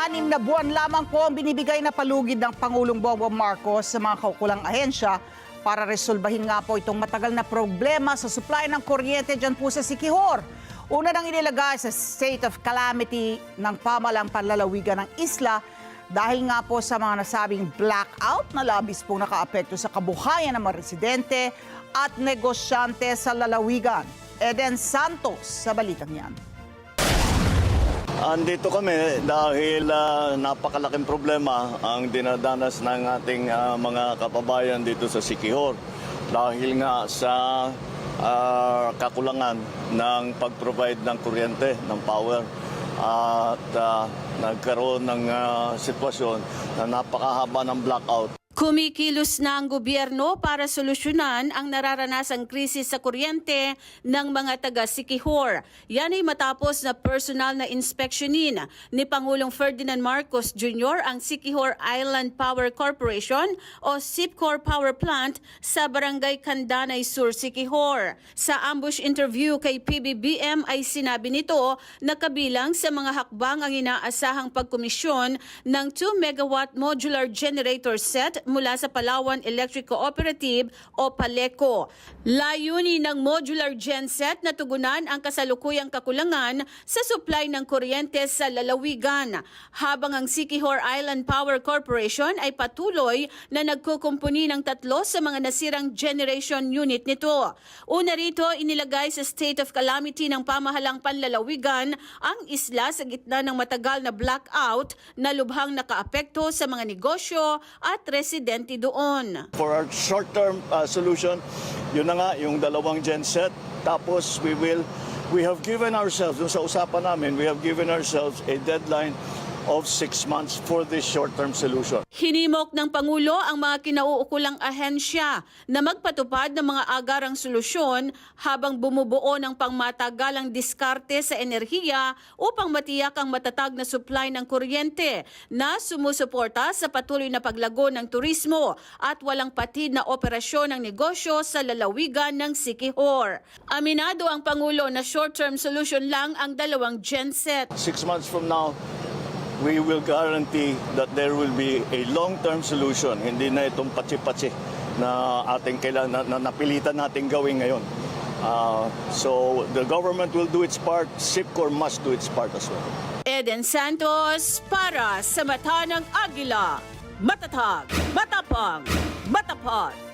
6 na buwan lamang po ang binibigay na palugid ng Pangulong Bongbong Marcos sa mga kaukulang ahensya para resolbahin nga po itong matagal na problema sa supply ng kuryente dyan po sa Siquijor. Una nang inilagay sa state of calamity ng pamahalang panlalawigan ng isla dahil nga po sa mga nasabing blackout na labis pong nakaapekto sa kabuhayan ng mga residente at negosyante sa lalawigan. Eden Santos sa balitang yan. Andito kami dahil napakalaking problema ang dinadanas ng ating mga kababayan dito sa Siquijor dahil nga sa kakulangan ng pag-provide ng kuryente, ng power at nagkaroon ng sitwasyon na napakahaba ng blackout. Kumikilos na ang gobyerno para solusyonan ang nararanasang krisis sa kuryente ng mga taga-Siquijor. Yan ay matapos na personal na inspeksyonin ni Pangulong Ferdinand Marcos Jr. ang Siquijor Island Power Corporation o SIPCOR Power Plant sa Barangay Candanay Sur, Siquijor. Sa ambush interview kay PBBM ay sinabi nito na kabilang sa mga hakbang ang inaasahang pagkomisyon ng 2 megawatt modular generator set mula sa Palawan Electric Cooperative o PALECO. Layunin ng modular genset na tugunan ang kasalukuyang kakulangan sa supply ng kuryente sa lalawigan, habang ang Siquijor Island Power Corporation ay patuloy na nagkukumpuni ng 3 sa mga nasirang generation unit nito. Una rito, inilagay sa state of calamity ng pamahalang panlalawigan ang isla sa gitna ng matagal na blackout na lubhang nakaapekto sa mga negosyo at residente doon. For our short-term solution, yun na nga, yung 2 genset. Tapos we have given ourselves, dun sa usapan namin, we have given ourselves a deadline of 6 months for this short-term solution. Hinimok ng Pangulo ang mga kinauukulang ahensya na magpatupad ng mga agarang solusyon habang bumubuo ng pangmatagalang diskarte sa enerhiya upang matiyak ang matatag na supply ng kuryente na sumusuporta sa patuloy na paglago ng turismo at walang patid na operasyon ng negosyo sa lalawigan ng Siquijor. Aminado ang Pangulo na short-term solution lang ang 2 genset. 6 months from now, we will guarantee that there will be a long-term solution. Hindi na itong patsi-patsi na ating kailangan na napilitan nating gawin ngayon. So the government will do its part. SIPCOR must do its part as well. Eden Santos para sa Mata ng Agila. Matatag, matapang, matapat.